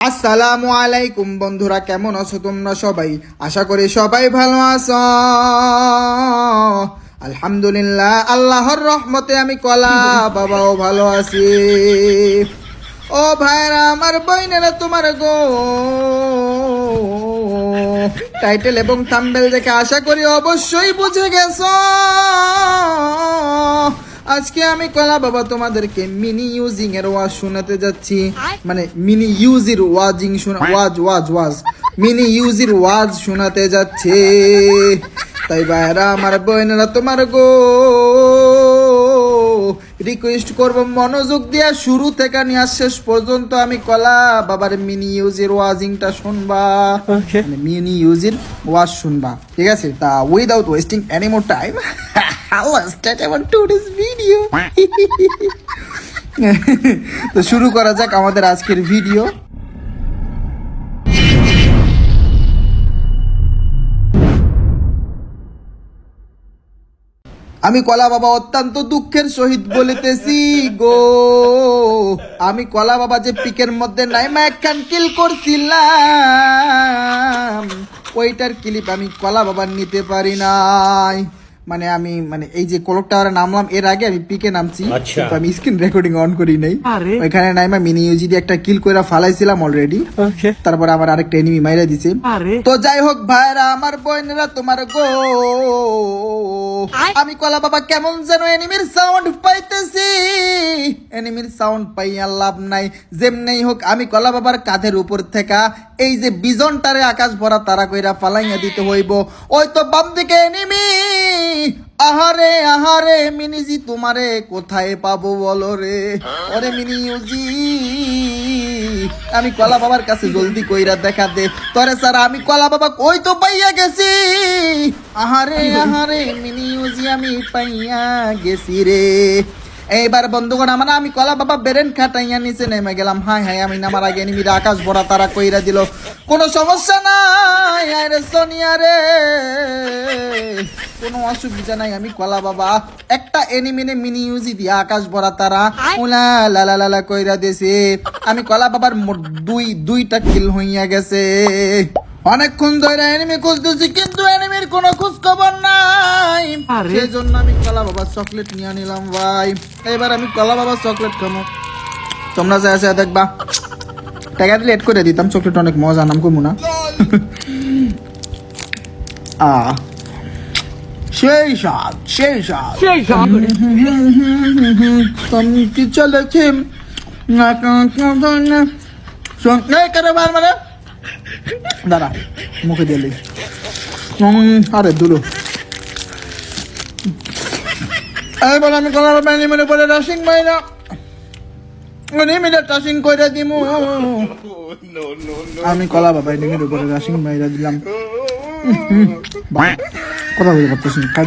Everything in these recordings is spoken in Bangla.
আসসালামু আলাইকুম বন্ধুরা, কেমন আছো তোমরা সবাই? আশা করি সবাই ভালো আছো। আলহামদুলিল্লাহ, আল্লাহর রহমতে আমি কলা বাবাও ভালো আছি। ও ভাইরা, আমার বইনেরা, তোমার গো টাইটেল এবং থাম্বনেল দেখে আশা করি অবশ্যই বুঝে গেছো। আজকে আমি কলা বাবা তোমাদেরকে মিনি ইউজিং এর ওয়াজ শোনাতে যাচ্ছি। মানে মিনি ইউজির ওয়াজিং ওয়াজ মিনি ইউজির ওয়াজ শোনাতে যাচ্ছে। তাই ভাইরা, আমার বোনেরা, তোমার গো রিকোয়েস্ট করব, মনোযোগ দিয়া শুরু থেকে নিয়ে শেষ পর্যন্ত আমি কলা বাবার মিনি ইউজির ওয়াজিংটা শুনবা। মিনি ইউজির ওয়াজ শুনবা, ঠিক আছে? তা without wasting any more time, let's start our today's video. তো শুরু করা যাক আমাদের আজকের ভিডিও। আমি কলা বাবা অত্যন্ত দুঃখের সহিত বলিতেছি গো, আমি কলা বাবা যে পিকের মধ্যে নাইমা একখান কিল করছিলাম, ওইটার ক্লিপ আমি কলা বাবার নিতে পারি নাই। আমি এই যে কলক টাওয়ারে নামলাম, এর আগে আমি পিকে নামছি, কিন্তু আমি স্ক্রিন রেকর্ডিং অন করি নাই। ওইখানে নাইমা মিনি ইউজি দিয়ে একটা কিল কইরা ফালাইছিলাম অলরেডি। তারপর আমার আরেকটা এনিমি মাইরা দিছে। তো যাই হোক ভাইরা, আমার বোনেরা, তোমার গো আমি কলা বাবা কেমন যেন এনিমির সাউন্ড পাইতেছি। এনিমির সাউন্ড পাইয়া লাভ নাই। যেমনেই হোক আমি কলা বাবার কাঁধের উপর থেকে এই যে বিজনটারে আকাশ ভরা তারা কইরা ফালাইয়া দিতে হইব। ওই তো বাম দিকে এনিমি। আহারে আহারে মিনিজি, তোমারে কোথায় পাবো বলো রে? ওরে মিনি ইউজি, আমি কলা বাবার কাছে জলদি কইরা দেখা দে তোরে স্যার, আমি কলা বাবা কই তো পাইয়া গেছি। আহারে আহারে মিনি ইউজি, আমি পাইয়া গেছি রে। এইবার বন্ধুগণ, আমি কলা বাবা বেরেন খাটাইয়া নিচে নেমে গেলাম। হাই হাই, আমি নামার আগে এনিমিরা আকাশ ভরা তারা কইরা দিল। কোনো সমস্যা নাই আরে সোনিয়া রে, কোনো অসুবিধা নাই। আমি কলা বাবা একটা এনিমিনে মিনি ইউজি দিয়ে আকাশ ভরা তারা উলা লালা লালা কইরা দিয়েছে। আমি কলা বাবার দুইটা কিল হইয়া গেছে। অনেকক্ষণ ধরে এনিমি খুঁজতেছি, কিন্তু এনিমির কোনো খোঁজ খবর নাই। সেই জন্য আমি কলা বাবার চকলেট নিয়ে নিলাম ভাই। এবার আমি কলা বাবার চকলেট খাবো, তোমরা যা দেখবা। টাকা দিলে এড করে দিতাম, চকলেট অনেক মজা, নাম কমু না। সেই সাত তুমি কি চলেছে দাঁড়া, মুখে দিলি। আরে দুলো, এবার আমি কলার এনিমির উপরে রাশিং মাইরা এনিমিটা টাশিং কইরা দিমু। আমি কলা বাবা এনিমির উপরে রাশিং মাইরা দিলাম। কথা বলতে পারতেছি না, খাই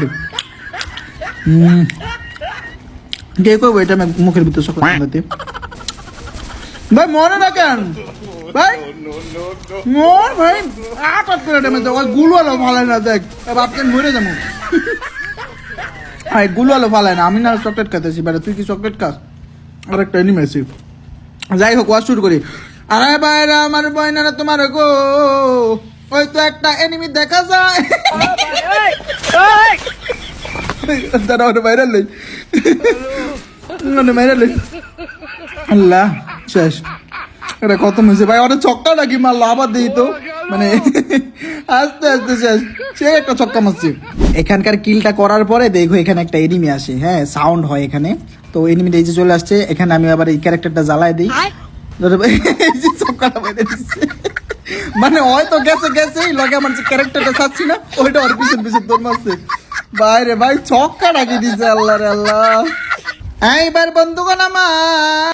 কে কইব এটা আমি মুখের ভিতরে সকল ভাই। মনে না কেন ভাই, মন ভাই আটাত করে ডেমে দাও। গুলো আলো ভালো না, দেখ বাপকে মরে যাবো। গুলো আলো ভালো না, আমি না চকলেট খাইতেছি। বেটা তুই কি চকলেট খাস? আর একটা এনিমি আছে। যাই হোক, ওয়াজ শুরু করি। আরে ভাইরা, আমার বইনারা, তোমার গো ওই তো একটা এনিমি দেখা যায়। দাঁড়া, ওটা ভাইরাল লই, ভাইরাল লই। আল্লাহ, শেষ। এটা খতম হয়েছে ভাই। ওটা ছক্কা নাকি মারলো, আবার দিই তো আস্তে আস্তে শেষ। সে একটা ছক্কা মারছে। এখানকার কিলটা করার পরে দেখো এখানে একটা এনিমি আসে, হ্যাঁ সাউন্ড হয় এখানে। তো এনিমিটা এই যে চলে আসছে, এখানে আমি আবার এই ক্যারেক্টারটা জ্বালায় দিই। ছক্কাটা বেঁধে দিচ্ছে, হয়তো গেছে লগে আমার যে ক্যারেক্টারটা চাচ্ছি না, ওইটা ওর পিছন দৌড় মারছে। বাইরে ভাই ছক্কা ডাকি দিছে। আল্লাহ রে আল্লাহ। এইবার বন্ধুগণ আমার